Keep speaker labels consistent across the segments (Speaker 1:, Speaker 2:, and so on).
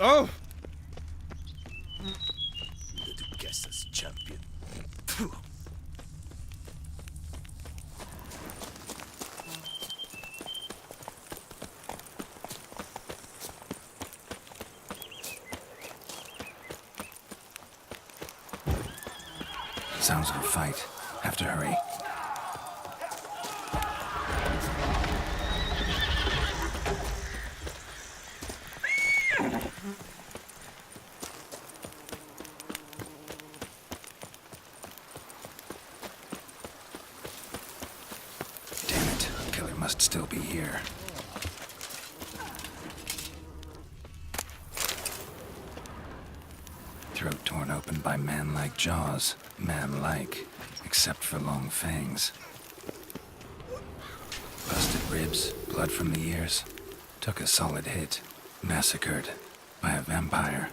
Speaker 1: Oh!
Speaker 2: Little guesses, champion.
Speaker 3: Sounds of a fight. Have to hurry. Damn it. Killer must still be here. Throat torn open by man-like jaws. Man-like, except for long fangs. Busted ribs, blood from the ears. Took a solid hit. Massacred by a vampire.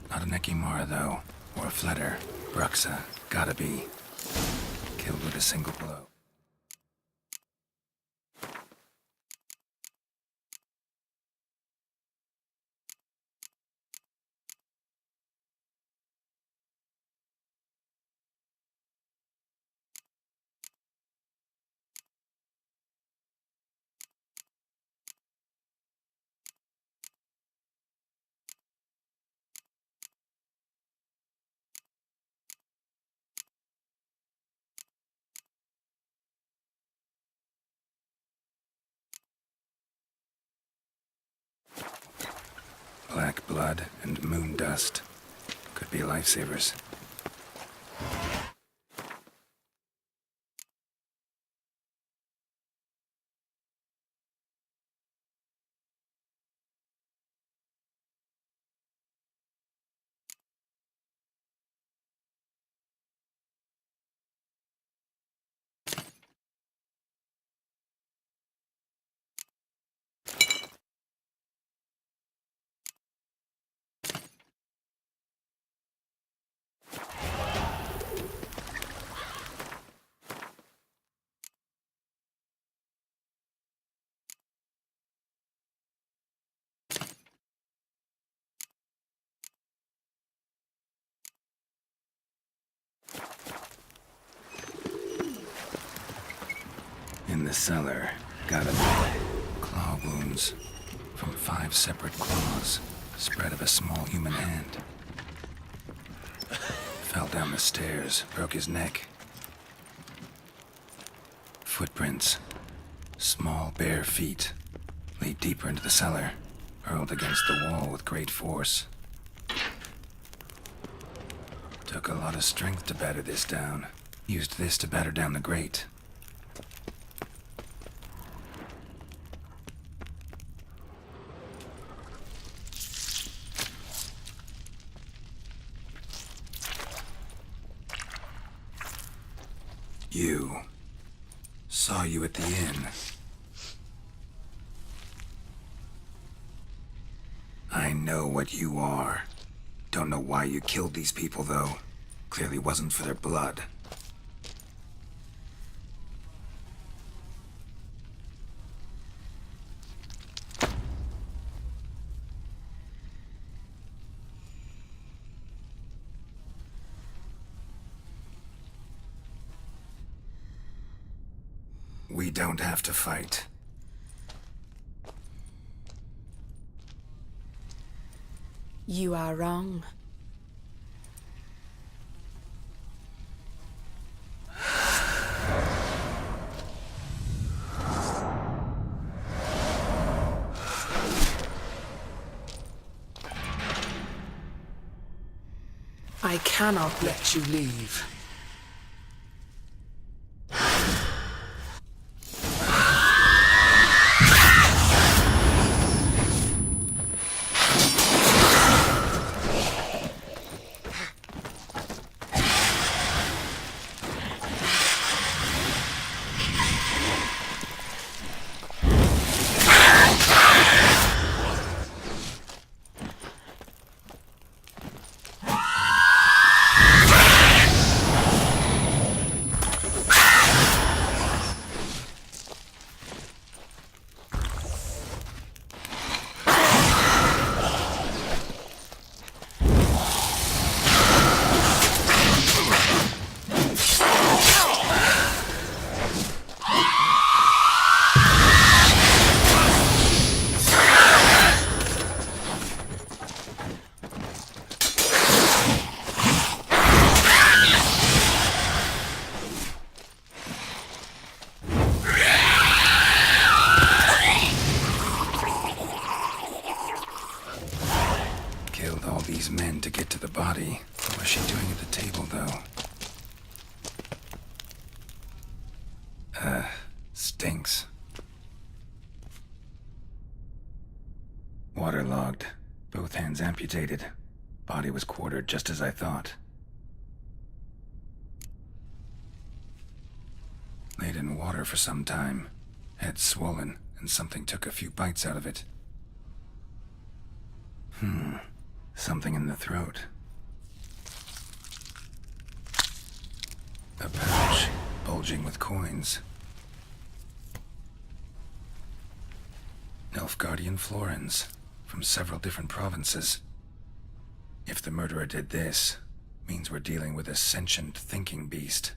Speaker 3: Not an Ekimara, though, or a Fletter. Bruxa, gotta be. Killed with a single blow. Black blood and moon dust. Could be lifesavers. In the cellar, gotta be claw wounds from 5 separate claws, spread of a small human hand. Fell down the stairs, broke his neck. Footprints, small bare feet, lead deeper into the cellar, hurled against the wall with great force. Took a lot of strength to batter this down. Used this to batter down the grate. You. Saw you at the inn. I know what you are. Don't know why you killed these people, though. Clearly wasn't for their blood. We don't have to fight.
Speaker 4: You are wrong. I cannot let you leave.
Speaker 3: these men to get to the body. What was she doing at the table, though? Stinks. Waterlogged. Both hands amputated. Body was quartered just as I thought. Laid in water for some time. Head swollen, and something took a few bites out of it. Something in the throat. A pouch, bulging with coins. Nilfgaardian florins, from several different provinces. If the murderer did this, means we're dealing with a sentient thinking beast.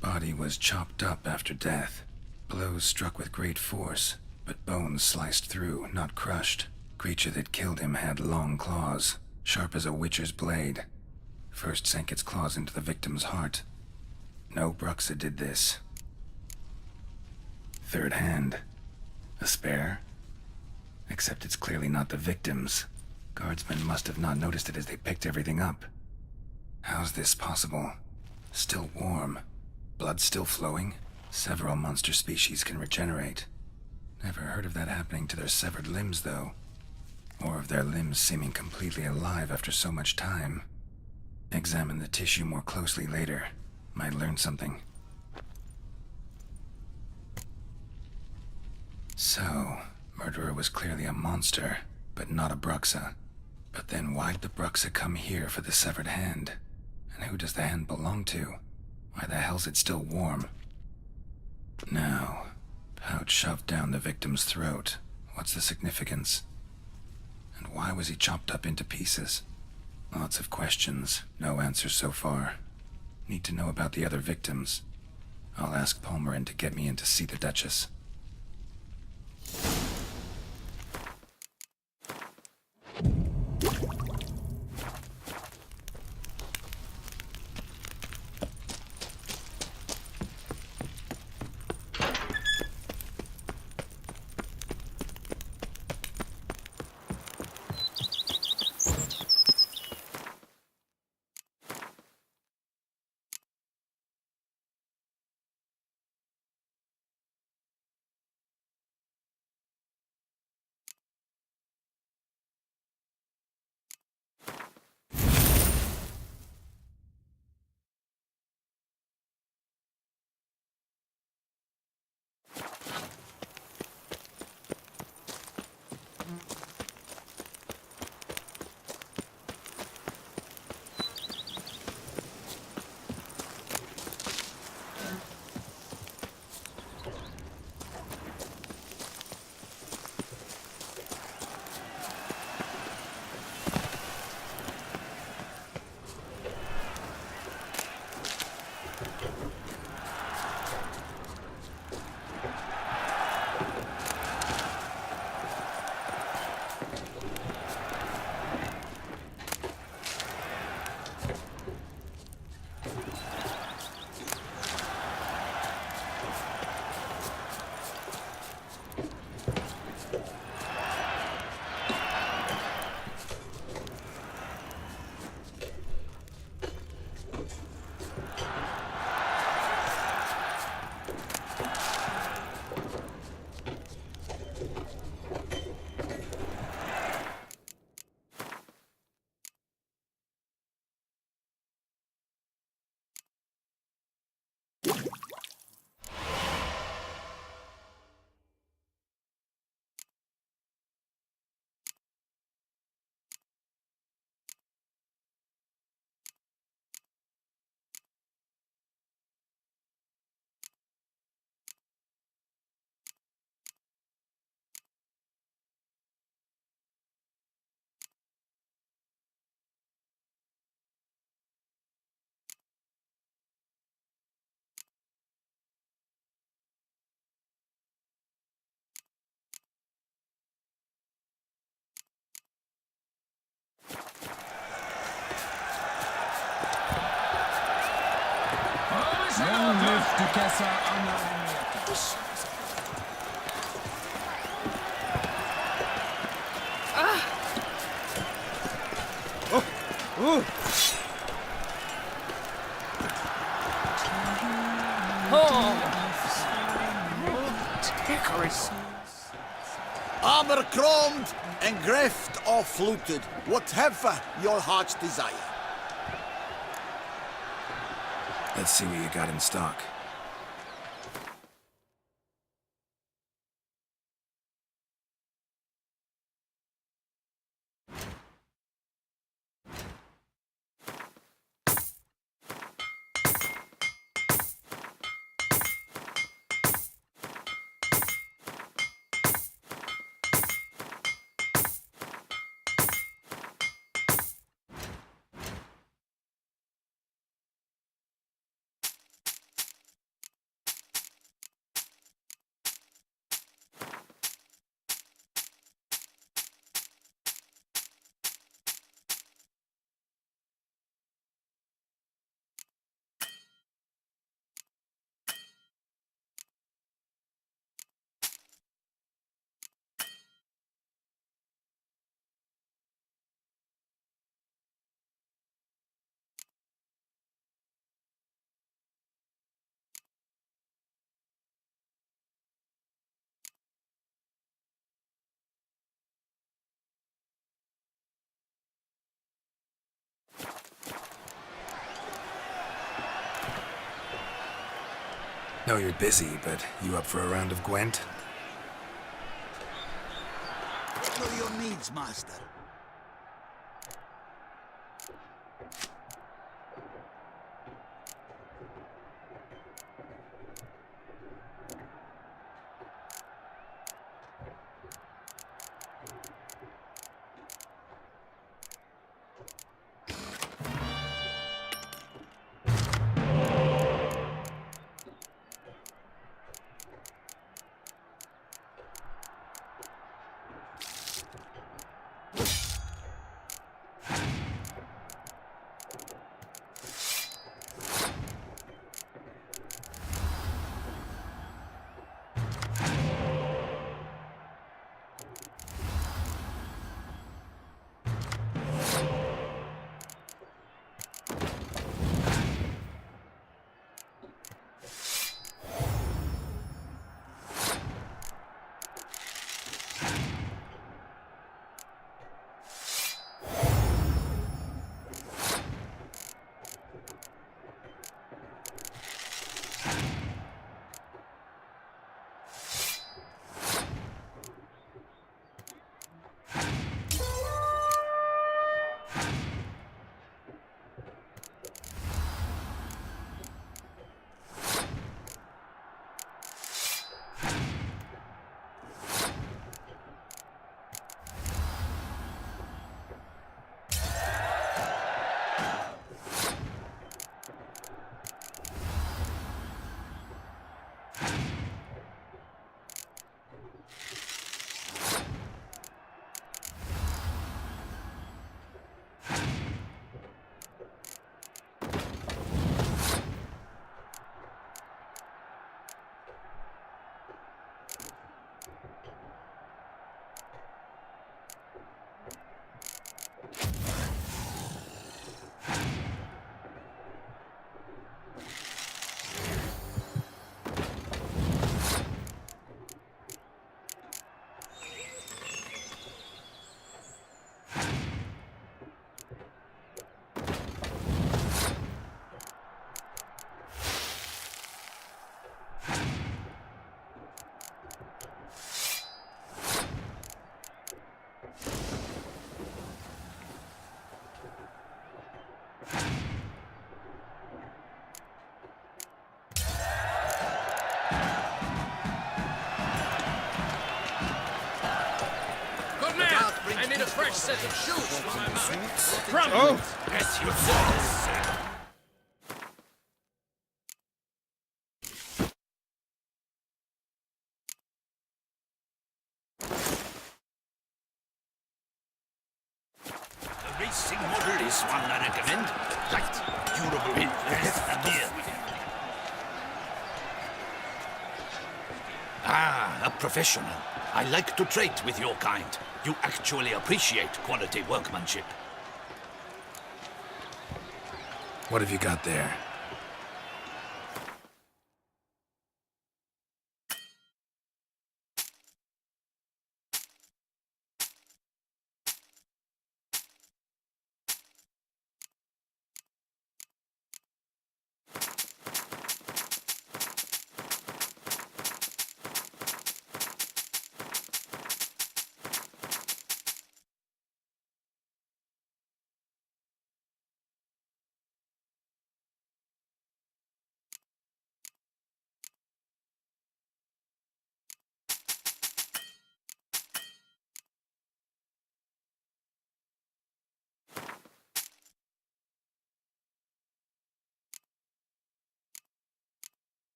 Speaker 3: Body was chopped up after death. Blows struck with great force, but bones sliced through, not crushed. Creature that killed him had long claws, sharp as a witcher's blade. First sank its claws into the victim's heart. No Bruxa did this. Third hand. A spare? Except it's clearly not the victim's. Guardsmen must have not noticed it as they picked everything up. How's this possible? Still warm. Blood still flowing? Several monster species can regenerate. Never heard of that happening to their severed limbs, though. Or of their limbs seeming completely alive after so much time. Examine the tissue more closely later. Might learn something. So, murderer was clearly a monster, but not a Bruxa. But then why'd the Bruxa come here for the severed hand? And who does the hand belong to? Why the hell's it still warm? Now, pouch shoved down the victim's throat. What's the significance? And why was he chopped up into pieces? Lots of questions, no answers so far. Need to know about the other victims. I'll ask Palmerin to get me in to see the Duchess.
Speaker 1: Long live Duquesa Anna Henrietta. Armor chromed and greft or fluted, whatever your heart's desire.
Speaker 3: Let's see what you got in stock. Know you're busy, but you up for a round of Gwent?
Speaker 1: What are your needs, master?
Speaker 2: I need a fresh set of shoes for my mount. Oh! As you say. The racing model is one I recommend. Light, durable, and beer. Ah, a professional. I like to trade with your kind. You actually appreciate quality workmanship.
Speaker 3: What have you got there?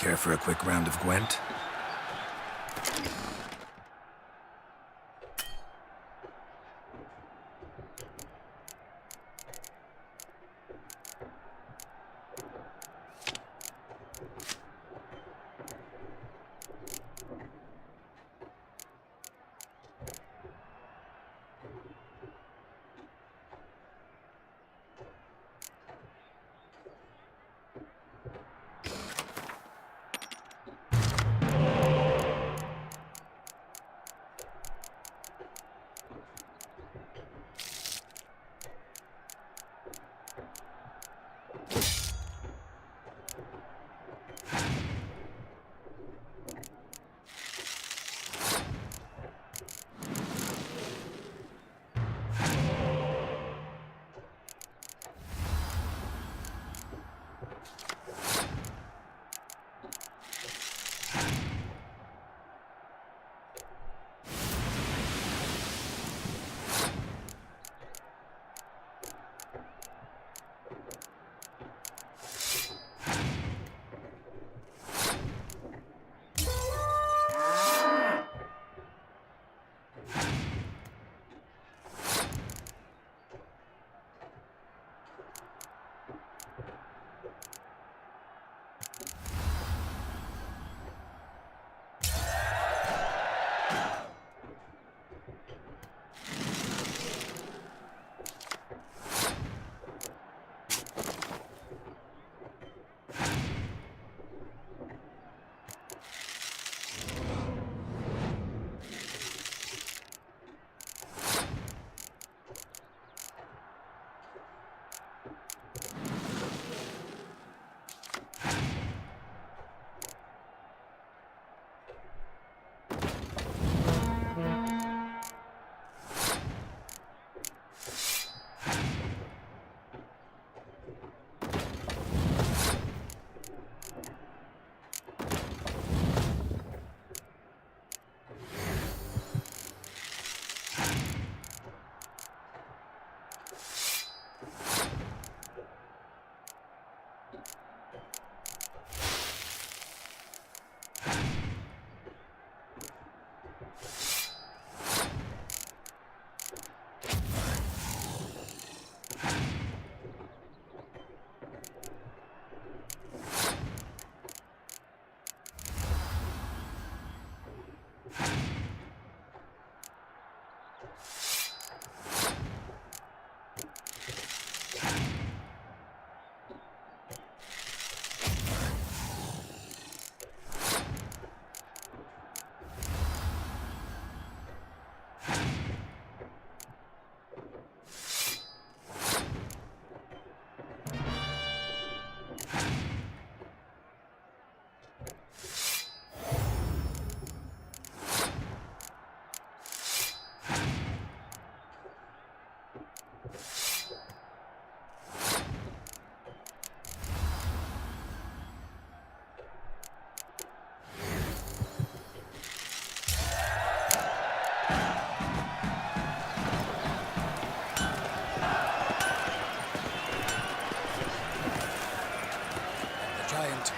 Speaker 3: Care for a quick round of Gwent?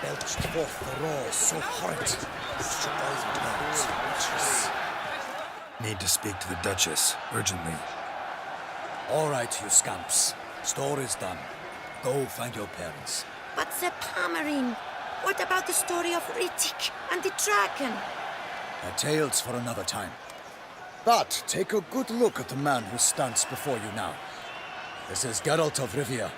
Speaker 5: belched forth the raw so horrid. Shook all tongues, witches.
Speaker 3: Need to speak to the Duchess, urgently.
Speaker 5: All right, you scamps. Story's done. Go find your parents.
Speaker 6: But the Pomerine, what about the story of Rittik and the dragon?
Speaker 5: A tale's for another time. But take a good look at the man who stands before you now. This is Geralt of Rivia,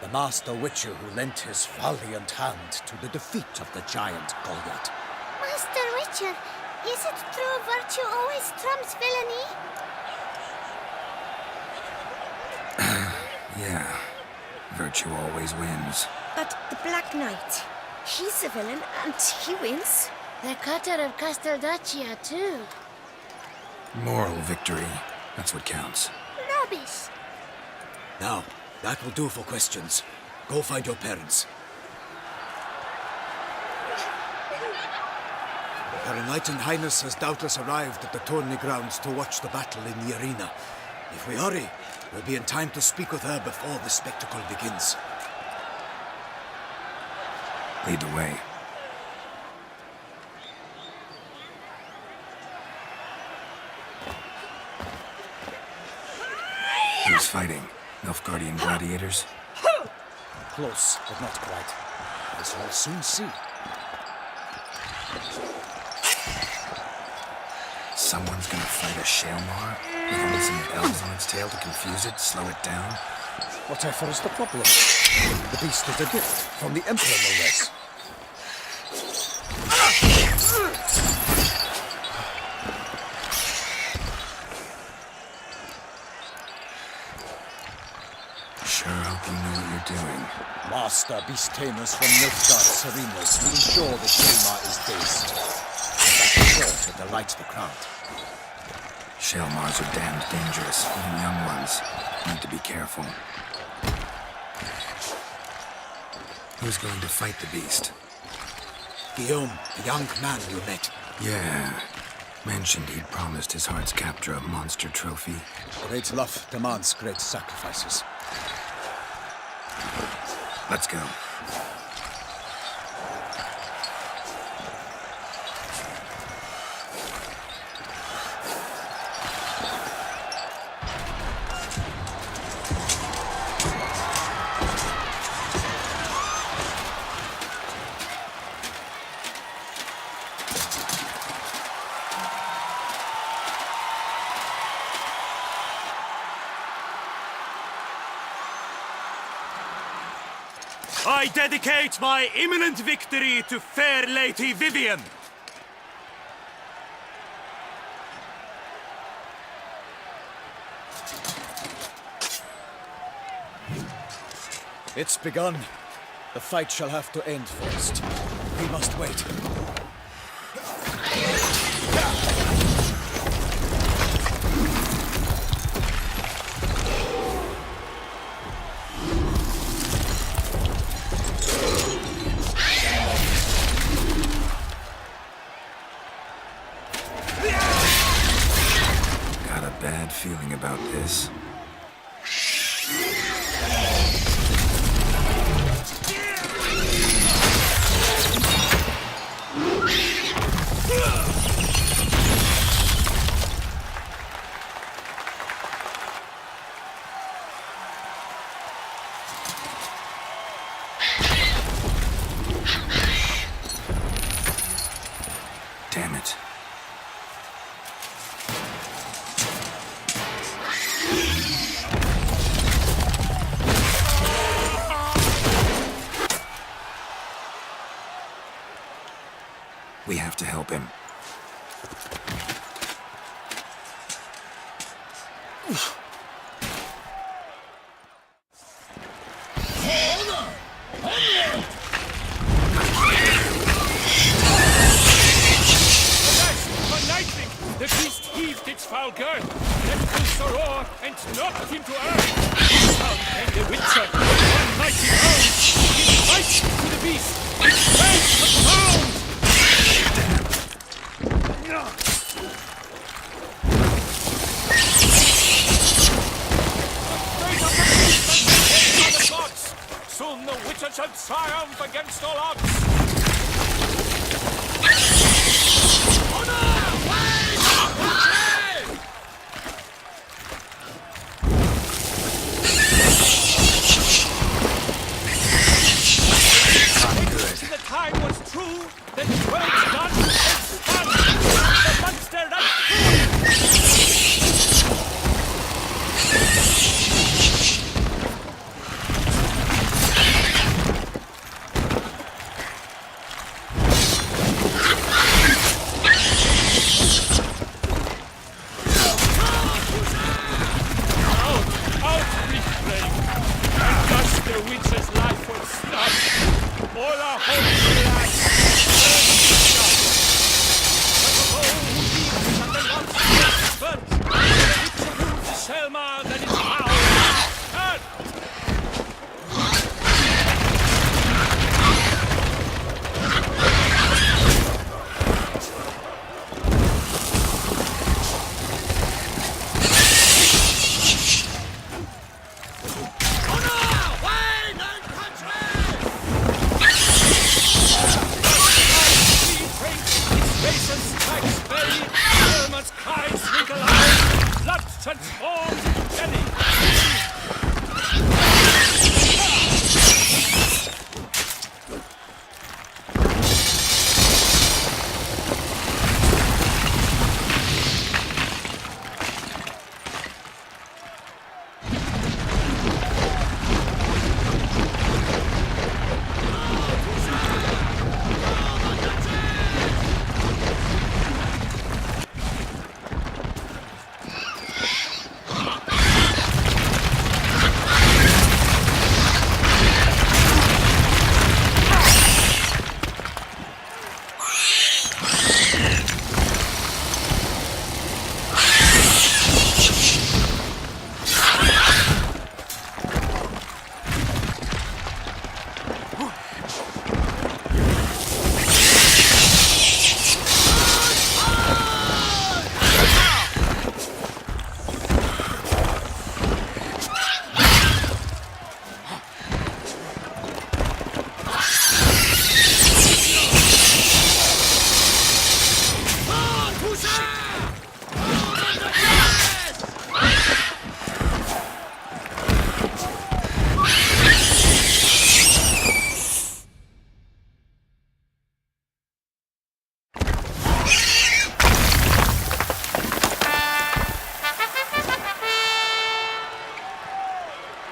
Speaker 5: the master witcher who lent his valiant hand to the defeat of the giant Goliath.
Speaker 7: Master Witcher, is it true virtue always trumps villainy?
Speaker 3: Yeah, virtue always wins.
Speaker 6: But the Black Knight, he's a villain and he wins.
Speaker 7: The cutter of Casteldacia, too.
Speaker 3: Moral victory, that's what counts.
Speaker 7: Rubbish.
Speaker 5: Now, that will do for questions. Go find your parents. Her Enlightened Highness has doubtless arrived at the tourney grounds to watch the battle in the arena. If we hurry, we'll be in time to speak with her before the spectacle begins.
Speaker 3: Lead the way. Who's fighting? Nilfgaardian gladiators?
Speaker 5: Close, but not quite. As you'll soon see.
Speaker 3: Someone's gonna fight a Shalmar? With only some bells on its tail to confuse it, slow it down?
Speaker 5: Whatever is the problem? The beast is a gift from the Emperor, no less.
Speaker 3: Sure hope you know what you're doing.
Speaker 5: Master beast tamers from Nilfgaard's arenas will ensure the Shalmar is dazed. And that is sure to delight the crowd.
Speaker 3: Shalmars are damned dangerous, even young ones. Need to be careful. Who's going to fight the beast?
Speaker 5: Guillaume, the young man you met.
Speaker 3: Yeah. Mentioned he'd promised his heart's captor a monster trophy.
Speaker 5: Great love demands great sacrifices.
Speaker 3: Let's go.
Speaker 2: I dedicate my imminent victory to fair Lady Vivian.
Speaker 5: It's begun. The fight shall have to end first. We must wait.
Speaker 3: Got a bad feeling about this. Damn it. We have to help him.
Speaker 2: Lightning! The beast heaved its foul girth, left the roar, and knocked him to earth. Sound came the Witcher, one mighty hound. He fights to the beast. It spreads the ground. The fate of the beast and the gods. Soon the Witcher Witcher shall triumph against all odds! If the time was true, then 12 guns and spun! The monster right through! Out with flame! And thus the witch's life was snuffed! All our hopes relaxed! But the bow and the lost burnt! The witcher moves Selma that is foul! Turn! Transformed into jelly!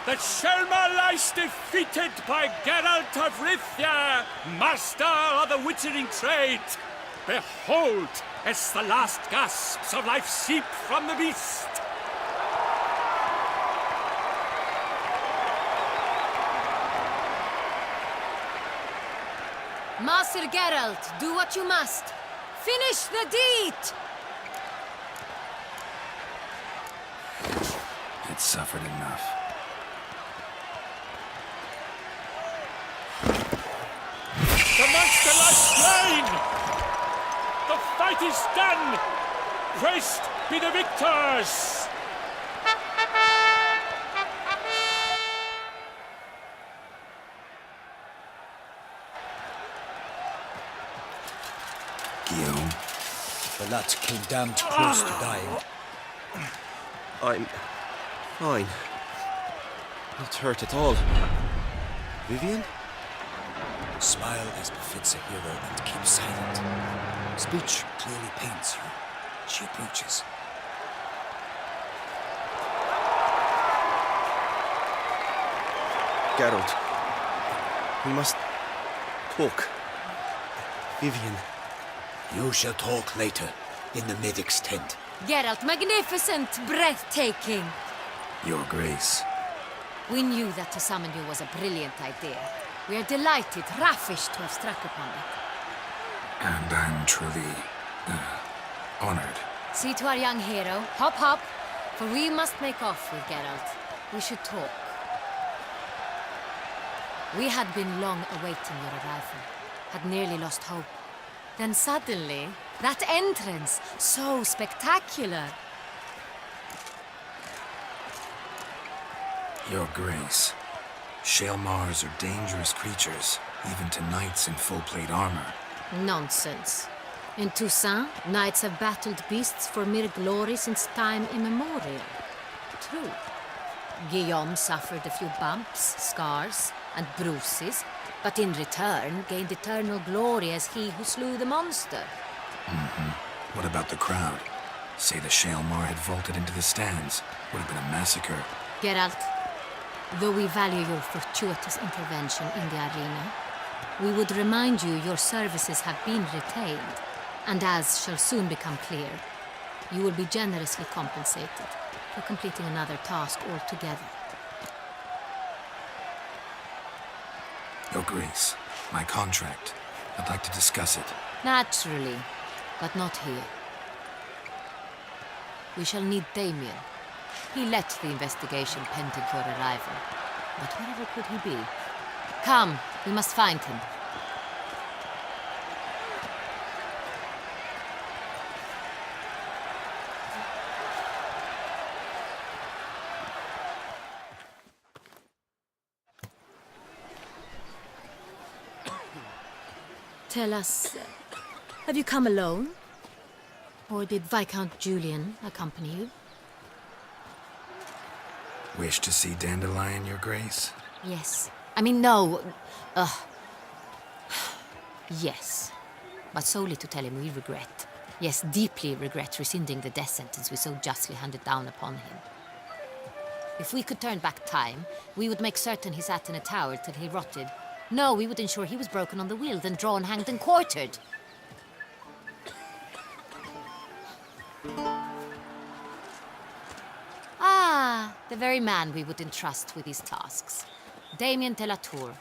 Speaker 2: That Selma lies defeated by Geralt of Rivia, master of the witchering trade. Behold, as the last gasps of life seep from the beast.
Speaker 8: Master Geralt, do what you must. Finish the deed!
Speaker 3: It's suffered enough.
Speaker 2: The monster lies slain! The fight is done! Praised be the victors!
Speaker 3: Guillaume,
Speaker 5: The lad came damned close to dying.
Speaker 9: I'm fine. Not hurt at all. Vivian?
Speaker 5: Smile as befits a hero and keep silent. Speech clearly pains you. She approaches.
Speaker 9: Geralt. We must talk. Vivian.
Speaker 5: You shall talk later, in the medic's tent.
Speaker 8: Geralt, magnificent, breathtaking.
Speaker 3: Your Grace.
Speaker 8: We knew that to summon you was a brilliant idea. We are delighted, ravished to have struck upon it.
Speaker 3: And I'm truly honored.
Speaker 8: See to our young hero. Hop, hop. For we must make off with Geralt. We should talk. We had been long awaiting your arrival. Had nearly lost hope. Then suddenly, that entrance, so spectacular.
Speaker 3: Your Grace. Shale Mars are dangerous creatures, even to knights in full-plate armor.
Speaker 8: Nonsense. In Toussaint, knights have battled beasts for mere glory since time immemorial. True. Guillaume suffered a few bumps, scars, and bruises, but in return gained eternal glory as he who slew the monster.
Speaker 3: What about the crowd? Say the Shale Mar had vaulted into the stands. Would have been a massacre.
Speaker 8: Geralt, though we value your fortuitous intervention in the arena, we would remind you your services have been retained, and as shall soon become clear, you will be generously compensated for completing another task altogether.
Speaker 3: Your Grace, my contract. I'd like to discuss it.
Speaker 8: Naturally, but not here. We shall need Damien. He led the investigation pending your arrival. But wherever could he be? Come, we must find him. Tell us, have you come alone? Or did Viscount Julian accompany you?
Speaker 3: Wish to see Dandelion, Your Grace?
Speaker 8: Yes. I mean, no. Yes. But solely to tell him we regret. Yes, deeply regret rescinding the death sentence we so justly handed down upon him. If we could turn back time, we would make certain he sat in a tower till he rotted. No, we would ensure he was broken on the wheel, then drawn, hanged, and quartered. Ah, the very man we would entrust with these tasks. Damien de la Tour,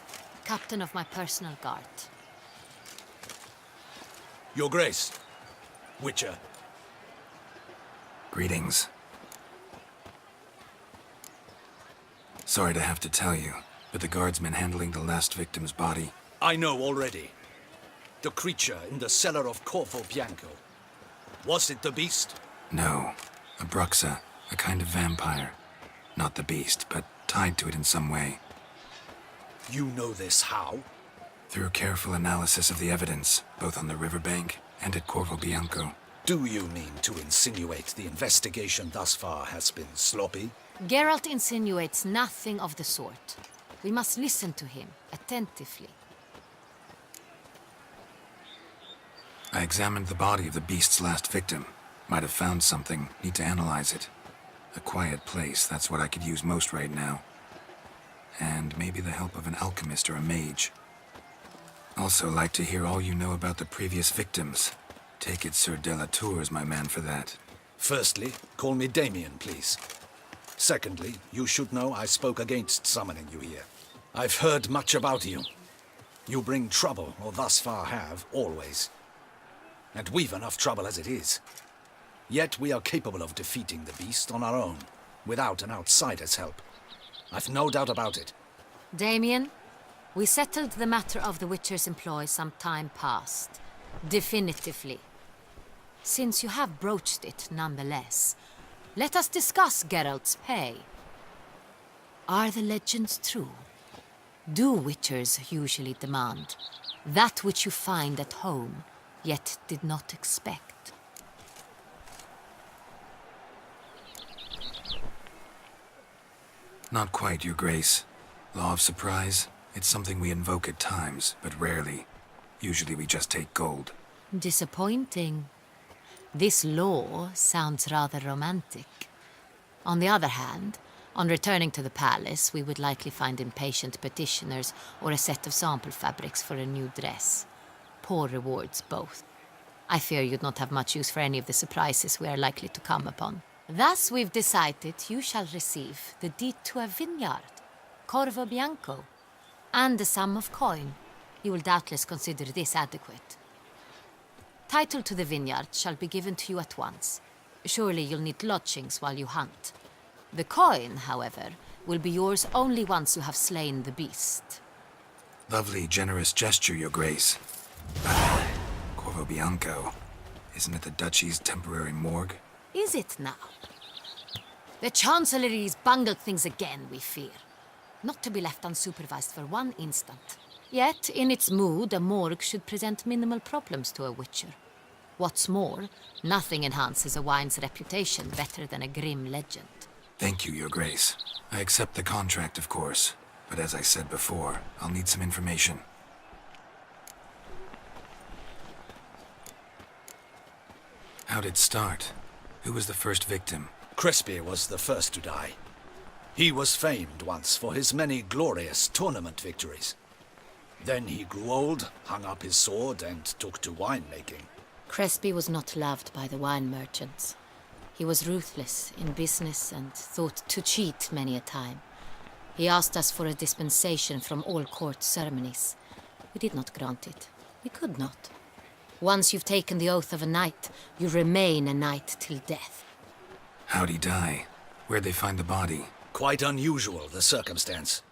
Speaker 8: captain of my personal guard.
Speaker 1: Your Grace. Witcher.
Speaker 3: Greetings. Sorry to have to tell you, but the guardsman handling the last victim's body...
Speaker 1: I know already. The creature in the cellar of Corvo Bianco. Was it the beast?
Speaker 3: No. A bruxa, a kind of vampire. Not the beast, but tied to it in some way.
Speaker 1: You know this how?
Speaker 3: Through careful analysis of the evidence, both on the riverbank and at Corvo Bianco.
Speaker 1: Do you mean to insinuate the investigation thus far has been sloppy?
Speaker 8: Geralt insinuates nothing of the sort. We must listen to him attentively.
Speaker 3: I examined the body of the beast's last victim. Might have found something. Need to analyze it. A quiet place, that's what I could use most right now. And maybe the help of an alchemist or a mage. Also like to hear all you know about the previous victims. Take it Sir de la Tour is my man for that.
Speaker 1: Firstly, call me Damien, please. Secondly, you should know I spoke against summoning you here. I've heard much about you. You bring trouble, or thus far have, always. And we've enough trouble as it is. Yet we are capable of defeating the beast on our own, without an outsider's help. I've no doubt about it.
Speaker 8: Damien, we settled the matter of the Witcher's employ some time past. Definitively. Since you have broached it nonetheless, let us discuss Geralt's pay. Are the legends true? Do Witchers usually demand that which you find at home, yet did not expect?
Speaker 3: Not quite, Your Grace. Law of surprise, it's something we invoke at times, but rarely. Usually we just take gold.
Speaker 8: Disappointing. This law sounds rather romantic. On the other hand, on returning to the palace, we would likely find impatient petitioners or a set of sample fabrics for a new dress. Poor rewards, both. I fear you'd not have much use for any of the surprises we are likely to come upon. Thus, we've decided you shall receive the deed to a vineyard, Corvo Bianco, and a sum of coin. You will doubtless consider this adequate. Title to the vineyard shall be given to you at once. Surely you'll need lodgings while you hunt. The coin, however, will be yours only once you have slain the beast.
Speaker 3: Lovely, generous gesture, Your Grace. Corvo Bianco. Isn't it the Duchy's temporary morgue?
Speaker 8: Is it now? The Chancellery's bungled things again, we fear. not to be left unsupervised for one instant. Yet, in its mood, a morgue should present minimal problems to a witcher. What's more, nothing enhances a wine's reputation better than a grim legend.
Speaker 3: Thank you, Your Grace. I accept the contract, of course. But as I said before, I'll need some information. How'd it start? Who was the first victim?
Speaker 1: Crespi was the first to die. He was famed once for his many glorious tournament victories. Then he grew old, hung up his sword, and took to winemaking.
Speaker 8: Crespi was not loved by the wine merchants. He was ruthless in business and thought to cheat many a time. He asked us for a dispensation from all court ceremonies. We did not grant it. We could not. Once you've taken the oath of a knight, you remain a knight till death.
Speaker 3: How'd he die? Where'd they find the body?
Speaker 1: Quite unusual, the circumstance.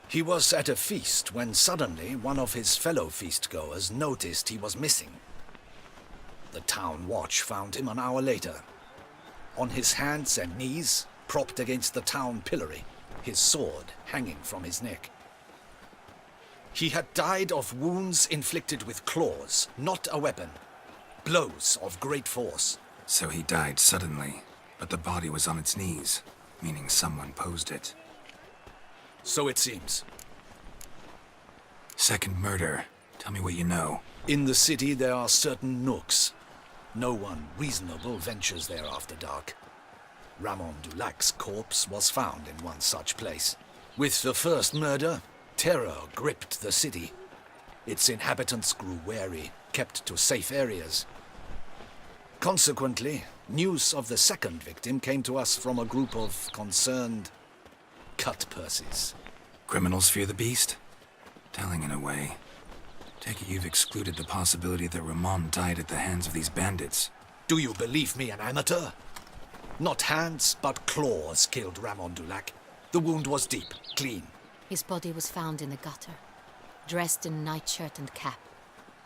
Speaker 1: He was at a feast when suddenly one of his fellow feast-goers noticed he was missing. The town watch found him an hour later. On his hands and knees, propped against the town pillory, his sword hanging from his neck. He had died of wounds inflicted with claws, not a weapon. Blows of great force.
Speaker 3: So he died suddenly, but the body was on its knees, meaning someone posed it.
Speaker 1: So it seems.
Speaker 3: Second murder. Tell me what you know.
Speaker 1: In the city there are certain nooks. No one reasonable ventures there after dark. Ramon Dulac's corpse was found in one such place. With the first murder, terror gripped the city. Its inhabitants grew wary, kept to safe areas. Consequently, news of the second victim came to us from a group of concerned cut-purses.
Speaker 3: Criminals fear the beast? Telling in a way. Take it you've excluded the possibility that Ramon died at the hands of these bandits.
Speaker 1: Do you believe me an amateur? Not hands, but claws killed Ramon Dulac. The wound was deep, clean.
Speaker 8: His body was found in the gutter, dressed in nightshirt and cap,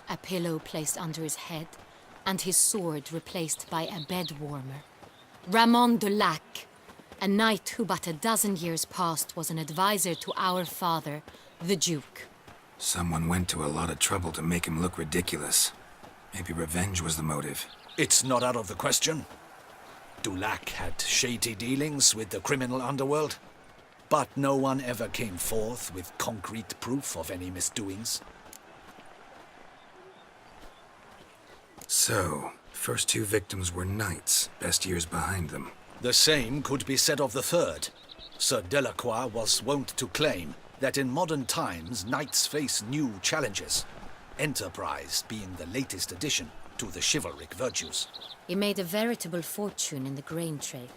Speaker 8: a pillow placed under his head, and his sword replaced by a bed warmer. Ramon Dulac, a knight who but a dozen years past was an advisor to our father, the Duke.
Speaker 3: Someone went to a lot of trouble to make him look ridiculous. Maybe revenge was the motive.
Speaker 1: It's not out of the question. Dulac had shady dealings with the criminal underworld, but no one ever came forth with concrete proof of any misdoings.
Speaker 3: So, first two victims were knights, best years behind them.
Speaker 1: The same could be said of the third. Sir Delacroix was wont to claim that in modern times knights face new challenges, enterprise being the latest addition to the chivalric virtues.
Speaker 8: He made a veritable fortune in the grain trade.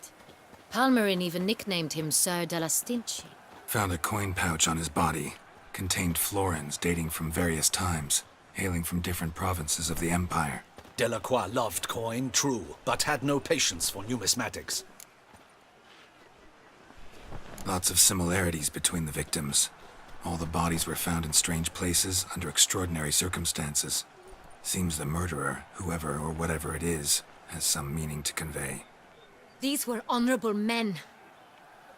Speaker 8: Palmerin even nicknamed him Sir de la Stinchi.
Speaker 3: Found a coin pouch on his body. Contained florins dating from various times, hailing from different provinces of the Empire.
Speaker 1: Delacroix loved coin, true, but had no patience for numismatics.
Speaker 3: Lots of similarities between the victims. All the bodies were found in strange places under extraordinary circumstances. Seems the murderer, whoever or whatever it is, has some meaning to convey.
Speaker 8: These were honorable men.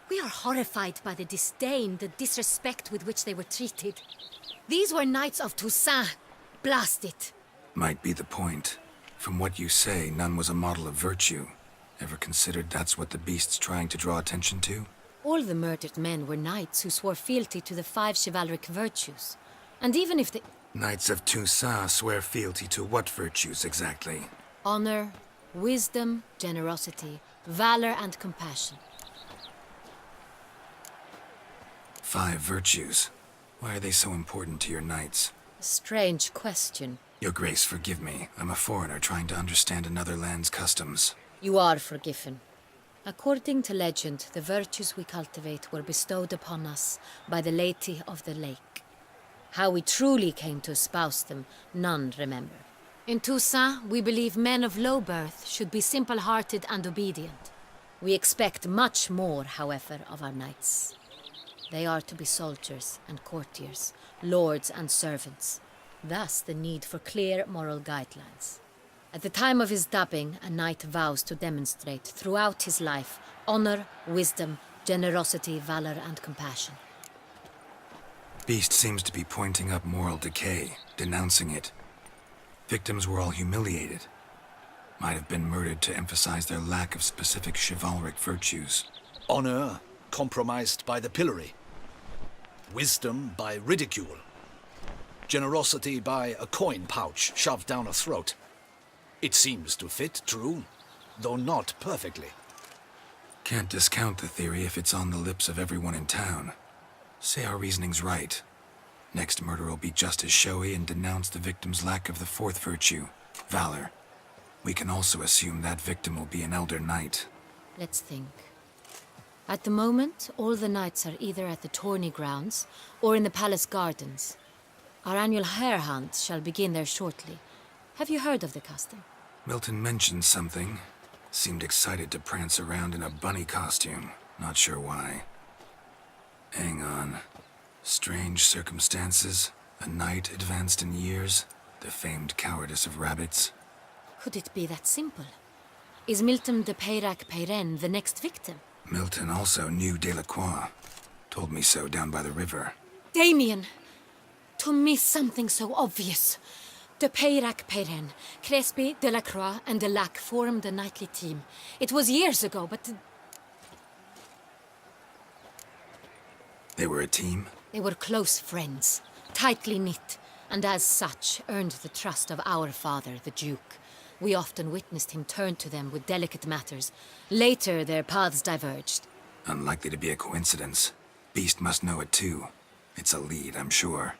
Speaker 8: We are horrified by the disdain, the disrespect with which they were treated. These were knights of Toussaint. Blast it.
Speaker 3: Might be the point. From what you say, none was a model of virtue. Ever considered that's what the beast's trying to draw attention to?
Speaker 8: All the murdered men were knights who swore fealty to the 5 chivalric virtues. And even if they...
Speaker 3: Knights of Toussaint swear fealty to what virtues exactly?
Speaker 8: Honor, wisdom, generosity, valor, and compassion.
Speaker 3: 5 virtues. Why are they so important to your knights?
Speaker 8: A strange question.
Speaker 3: Your Grace, forgive me. I'm a foreigner trying to understand another land's customs.
Speaker 8: You are forgiven. According to legend, the virtues we cultivate were bestowed upon us by the Lady of the Lake. How we truly came to espouse them, none remember. In Toussaint, we believe men of low birth should be simple-hearted and obedient. We expect much more, however, of our knights. They are to be soldiers and courtiers, lords and servants. Thus the need for clear moral guidelines. At the time of his dubbing, a knight vows to demonstrate throughout his life honor, wisdom, Generosity, valor, and compassion.
Speaker 3: Beast seems to be pointing up moral decay, denouncing it. Victims were all humiliated. Might have been murdered to emphasize their lack of specific chivalric virtues.
Speaker 1: Honor compromised by the pillory. Wisdom by ridicule. Generosity by a coin pouch shoved down a throat. It seems to fit, true, though not perfectly.
Speaker 3: Can't discount the theory if it's on the lips of everyone in town. Say our reasoning's right. Next murder will be just as showy and denounce the victim's lack of the fourth virtue, valor. We can also assume that victim will be an elder knight.
Speaker 8: Let's think. At the moment, all the knights are either at the tourney grounds or in the palace gardens. Our annual hare hunt shall begin there shortly. Have you heard of the custom?
Speaker 3: Milton mentioned something. Seemed excited to prance around in a bunny costume. Not sure why. Hang on. Strange circumstances. A knight advanced in years. The famed cowardice of rabbits.
Speaker 8: Could it be that simple? Is Milton de Peyrac-Peyren the next victim?
Speaker 3: Milton also knew Delacroix. Told me so down by the river.
Speaker 8: Damien! To miss something so obvious. De Peyrac-Peyren, Crespi, Delacroix, and Delac formed a knightly team. It was years ago, but...
Speaker 3: They were a team?
Speaker 8: They were close friends, tightly knit, and as such earned the trust of our father, the Duke. We often witnessed him turn to them with delicate matters. Later, their paths diverged.
Speaker 3: Unlikely to be a coincidence. Beast must know it too. It's a lead, I'm sure.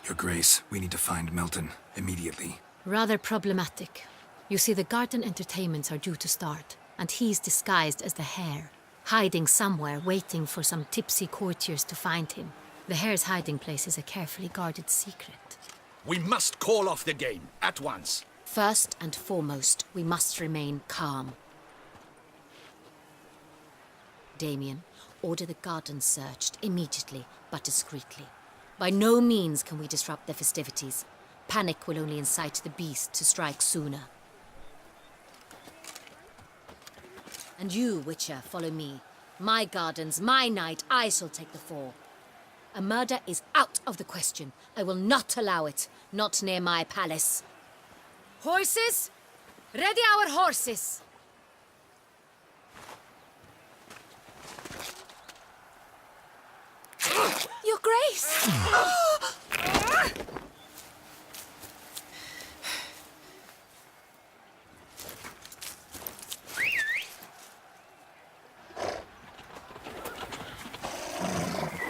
Speaker 3: Your Grace, we need to find Milton, immediately.
Speaker 8: Rather problematic. You see, the garden entertainments are due to start, and he's disguised as the hare, hiding somewhere, waiting for some tipsy courtiers to find him. The hare's hiding place is a carefully guarded secret.
Speaker 1: We must call off the game, at once.
Speaker 8: First and foremost, we must remain calm. Damien, order the garden searched immediately, but discreetly. By no means can we disrupt the festivities. Panic will only incite the beast to strike sooner. And you, Witcher, follow me. My gardens, my night, I shall take the fall. A murder is out of the question. I will not allow it. Not near my palace. Horses? Ready our horses! Your Grace!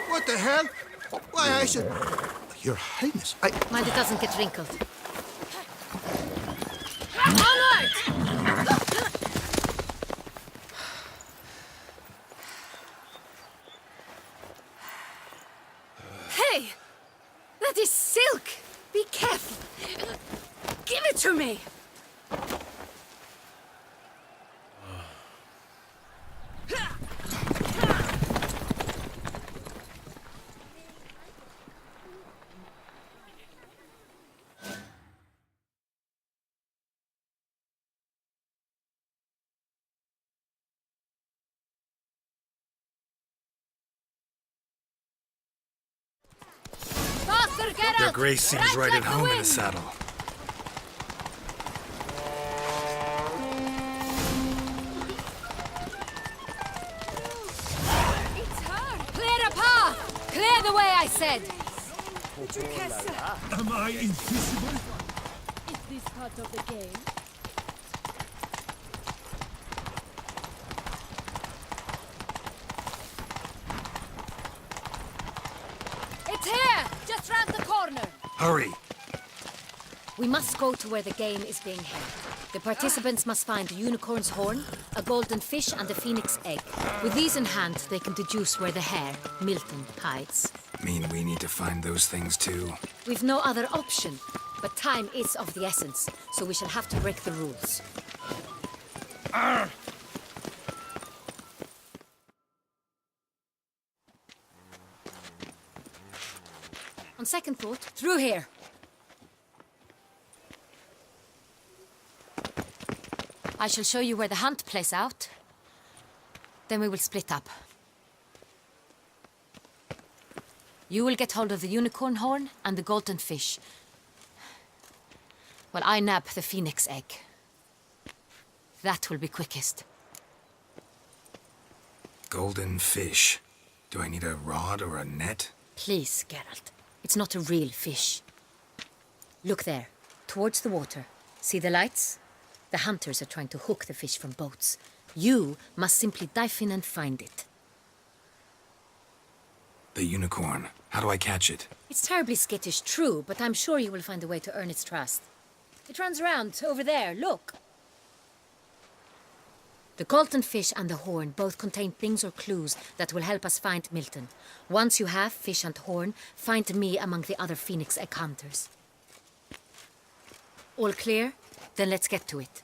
Speaker 10: What the hell? Why, I should... Your Highness,
Speaker 8: Mind it doesn't get wrinkled. Onward! Hey! That is silk! Be careful! Give it to me! Faster, Geralt!
Speaker 3: Your Grace seems right
Speaker 8: like
Speaker 3: at
Speaker 8: the
Speaker 3: home in the
Speaker 8: wind.
Speaker 3: saddle.
Speaker 8: It's her! Clear a path! Clear the way, I said!
Speaker 2: Am I invisible?
Speaker 8: Is this part of the game? It's here! Just round the corner!
Speaker 3: Hurry!
Speaker 8: We must go to where the game is being held. The participants must find a unicorn's horn, a golden fish, and a phoenix egg. With these in hand, they can deduce where the hare, Milton, hides.
Speaker 3: Mean we need to find those things too?
Speaker 8: We've no other option. But time is of the essence, so we shall have to break the rules. On second thought, through here. I shall show you where the hunt plays out. Then we will split up. You will get hold of the unicorn horn and the golden fish, while I nab the phoenix egg. That will be quickest.
Speaker 3: Golden fish. Do I need a rod or a net?
Speaker 8: Please, Geralt. It's not a real fish. Look there, towards the water. See the lights? The hunters are trying to hook the fish from boats. You must simply dive in and find it.
Speaker 3: The unicorn. How do I catch it?
Speaker 8: It's terribly skittish, true, but I'm sure you will find a way to earn its trust. It runs around, over there, look. The golden fish and the horn both contain things or clues that will help us find Milton. Once you have fish and horn, find me among the other phoenix egg hunters. All clear? Then let's get to it.